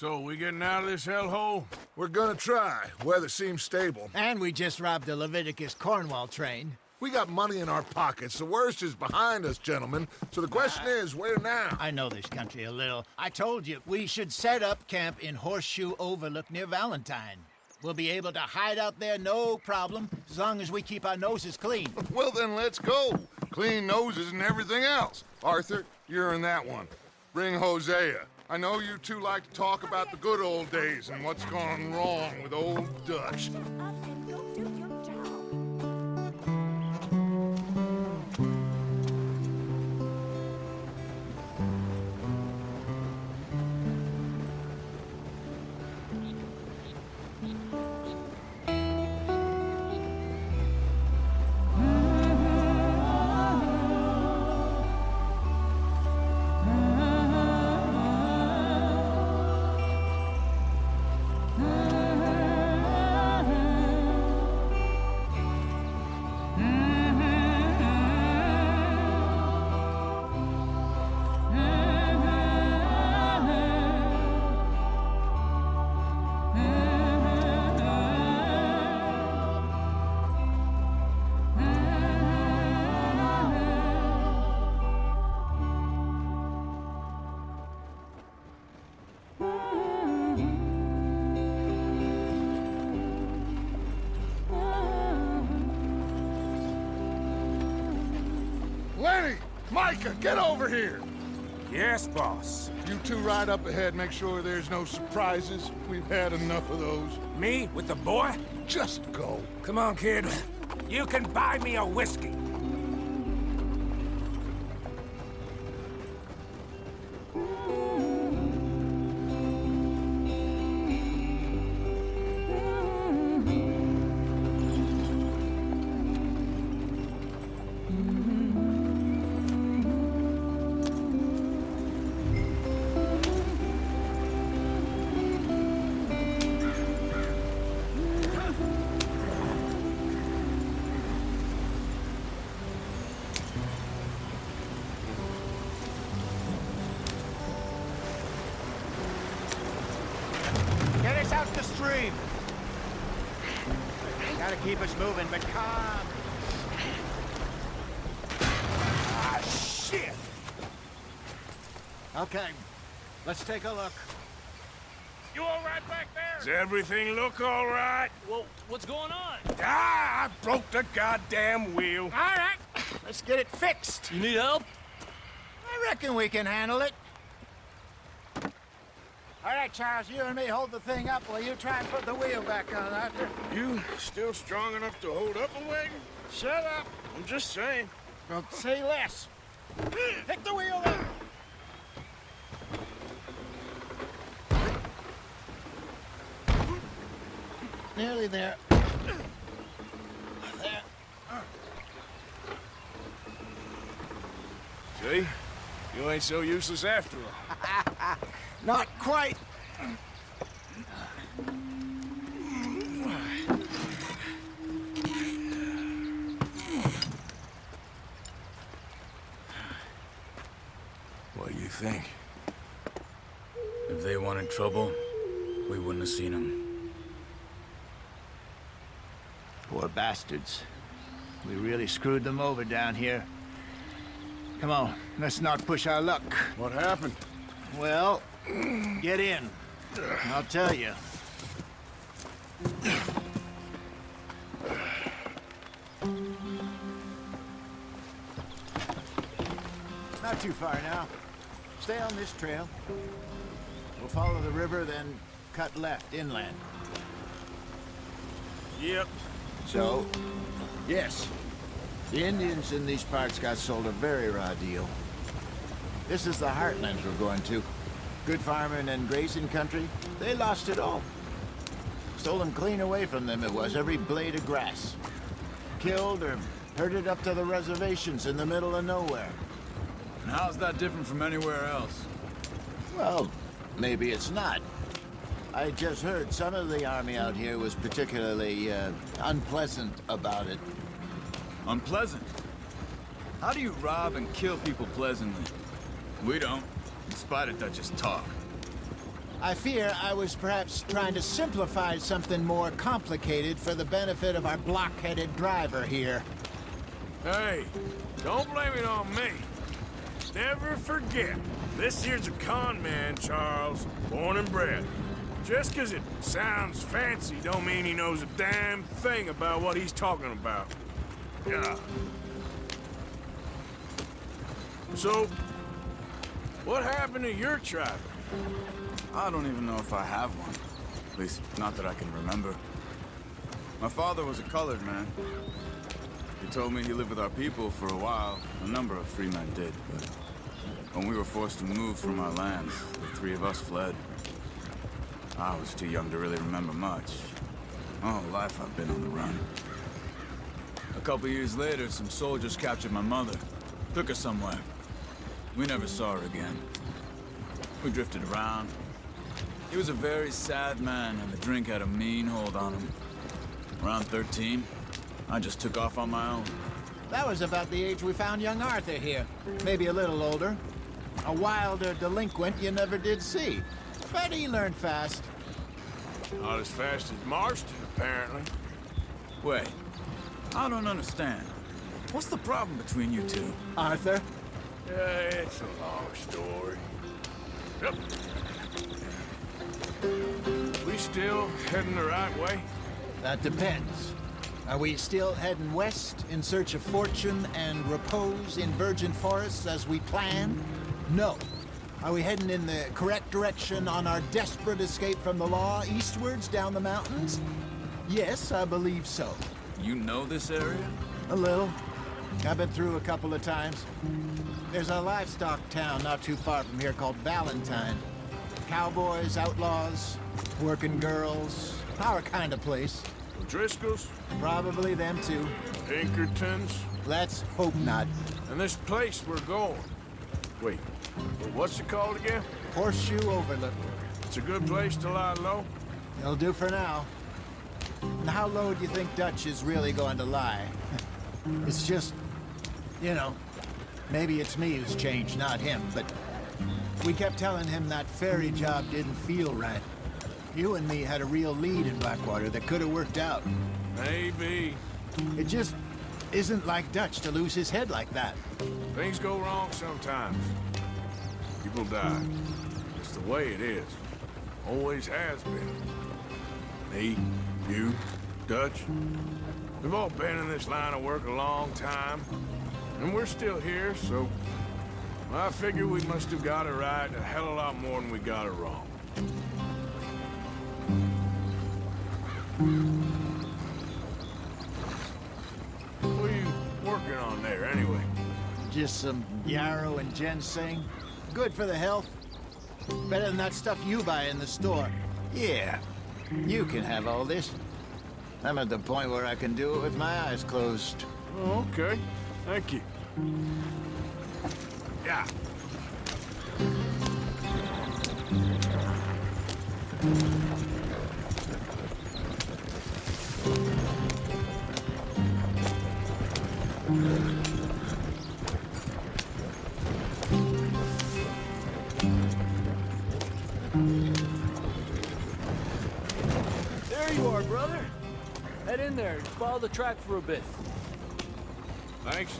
So, we getting out of this hellhole? We're gonna try. Weather seems stable. And we just robbed the Leviticus Cornwall train. We got money in our pockets. The worst is behind us, gentlemen. So the question is, where now? I know this country a little. I told you, we should set up camp in Horseshoe Overlook near Valentine. We'll be able to hide out there, no problem, as long as we keep our noses clean. Well, then let's go. Clean noses and everything else. Arthur, you're in that one. Bring Hosea. I know you two like to talk about the good old days and what's gone wrong with old Dutch. Lenny! Micah, get over here! Yes, boss. You two ride up ahead, make sure there's no surprises. We've had enough of those. Me with the boy? Just go. Come on, kid. You can buy me a whiskey. Get us out the stream. Gotta keep us moving, but calm. Ah, shit! Okay, let's take a look. You all right back there? Does everything look all right? Well, what's going on? Ah, I broke the goddamn wheel. All right, let's get it fixed. You need help? I reckon we can handle it. All right, Charles, you and me hold the thing up while you try and put the wheel back on, Arthur. You still strong enough to hold up a wagon? Shut up. I'm just saying. Don't say less. Pick the wheel up. Nearly there. There. See? You ain't so useless after all. Not quite. What do you think? If they wanted trouble, we wouldn't have seen them. Poor bastards. We really screwed them over down here. Come on, let's not push our luck. What happened? Well, get in. I'll tell you. Not too far now. Stay on this trail. We'll follow the river, then cut left inland. Yep. So, yes, the Indians in these parts got sold a very raw deal. This is the heartlands we're going to. Good farming and grazing country, they lost it all. Stolen clean away from them it was, every blade of grass. Killed or herded up to the reservations in the middle of nowhere. And how's that different from anywhere else? Well, maybe it's not. I just heard some of the army out here was particularly, unpleasant about it. Unpleasant? How do you rob and kill people pleasantly? We don't, in spite of Dutch's talk. I fear I was perhaps trying to simplify something more complicated for the benefit of our block-headed driver here. Hey, don't blame it on me. Never forget, this here's a con man, Charles, born and bred. Just 'cause it sounds fancy don't mean he knows a damn thing about what he's talking about. Yeah. So, what happened to your tribe? I don't even know if I have one. At least, not that I can remember. My father was a colored man. He told me he lived with our people for a while. A number of free men did, but when we were forced to move from our lands, the three of us fled. I was too young to really remember much. My whole life I've been on the run. A couple years later, some soldiers captured my mother. Took her somewhere. We never saw her again. We drifted around. He was a very sad man, and the drink had a mean hold on him. Around 13, I just took off on my own. That was about the age we found young Arthur here. Maybe a little older. A wilder delinquent you never did see. But he learned fast. Not as fast as Marston, apparently. Wait, I don't understand. What's the problem between you two? Arthur? Yeah, it's a long story. Yep. We still heading the right way? That depends. Are we still heading west in search of fortune and repose in virgin forests as we planned? No. Are we heading in the correct direction on our desperate escape from the law eastwards down the mountains? Yes, I believe so. You know this area? A little. I've been through a couple of times. There's a livestock town not too far from here called Valentine. Cowboys, outlaws, working girls, our kind of place. Driscoll's? Probably them too. Pinkertons? Let's hope not. And this place we're going. Wait, what's it called again? Horseshoe Overlook. It's a good place to lie low? It'll do for now. And how low do you think Dutch is really going to lie? It's just, you know, maybe it's me who's changed, not him, but we kept telling him that ferry job didn't feel right. You and me had a real lead in Blackwater that could have worked out. Maybe. It just isn't like Dutch to lose his head like that. Things go wrong sometimes. People die. It's the way it is. Always has been. Me, you, Dutch. We've all been in this line of work a long time. And we're still here, so I figure we must have got it right a hell of a lot more than we got it wrong. What are you working on there, anyway? Just some yarrow and ginseng. Good for the health. Better than that stuff you buy in the store. Yeah, you can have all this. I'm at the point where I can do it with my eyes closed. Oh, okay. Thank you. Yeah. There you are, brother. Head in there and follow the track for a bit. Thanks.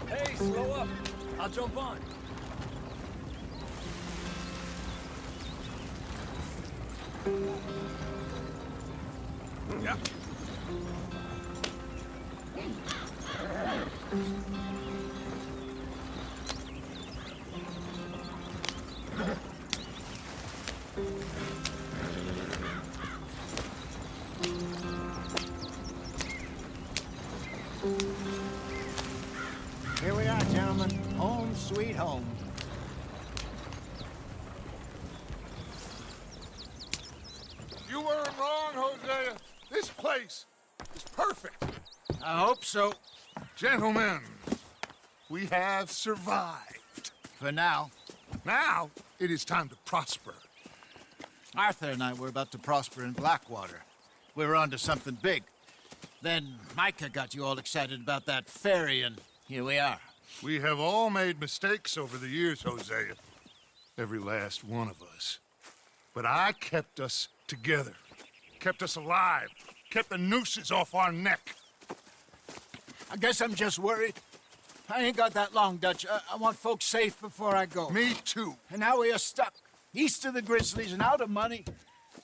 Hey, slow up. I'll jump on. Yeah. Here we are, gentlemen. Home sweet home. You weren't wrong, Hosea. This place is perfect. I hope so. Gentlemen, we have survived. For now. Now, it is time to prosper. Arthur and I were about to prosper in Blackwater. We were on to something big. Then Micah got you all excited about that ferry, and here we are. We have all made mistakes over the years, Hosea. Every last one of us. But I kept us together. Kept us alive. Kept the nooses off our neck. I guess I'm just worried. I ain't got that long, Dutch. I want folks safe before I go. Me too. And now we are stuck, east of the Grizzlies and out of money,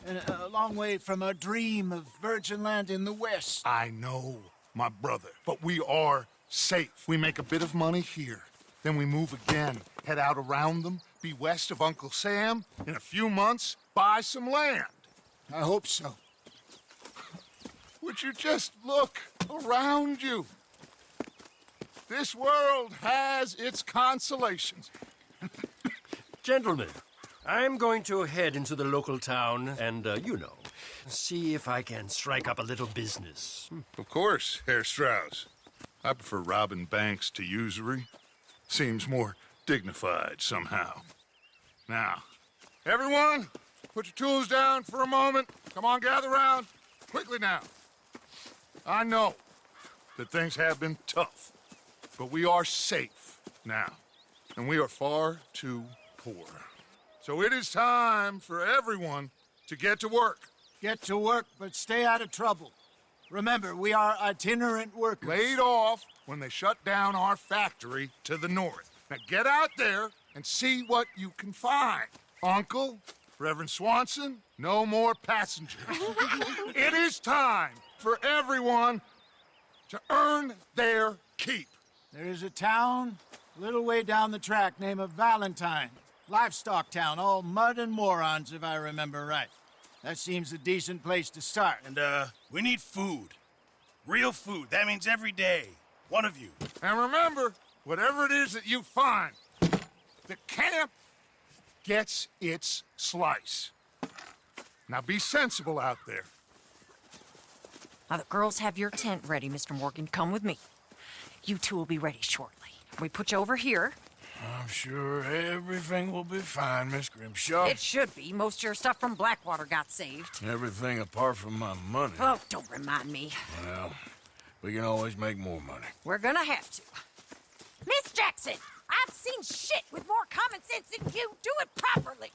and a long way from a dream of virgin land in the west. I know, my brother, but we are safe. We make a bit of money here, then we move again, head out around them, be west of Uncle Sam, in a few months, buy some land. I hope so. Would you just look around you? This world has its consolations. Gentlemen, I'm going to head into the local town and, see if I can strike up a little business. Of course, Herr Strauss. I prefer robbing banks to usury. Seems more dignified somehow. Now, everyone, put your tools down for a moment. Come on, gather round. Quickly now. I know that things have been tough, but we are safe now, and we are far too poor. So it is time for everyone to get to work. Get to work, but stay out of trouble. Remember, we are itinerant workers. Laid off when they shut down our factory to the north. Now get out there and see what you can find. Uncle, Reverend Swanson, no more passengers. It is time for everyone to earn their keep. There is a town a little way down the track named Valentine. Livestock town, all mud and morons, if I remember right. That seems a decent place to start. And, we need food. Real food. That means every day. One of you. And remember, whatever it is that you find, the camp gets its slice. Now be sensible out there. Now, the girls have your tent ready, Mr. Morgan. Come with me. You two will be ready shortly. We put you over here. I'm sure everything will be fine, Miss Grimshaw. It should be. Most of your stuff from Blackwater got saved. Everything apart from my money. Oh, don't remind me. Well, we can always make more money. We're gonna have to. Miss Jackson, I've seen shit with more common sense than you. Do it properly.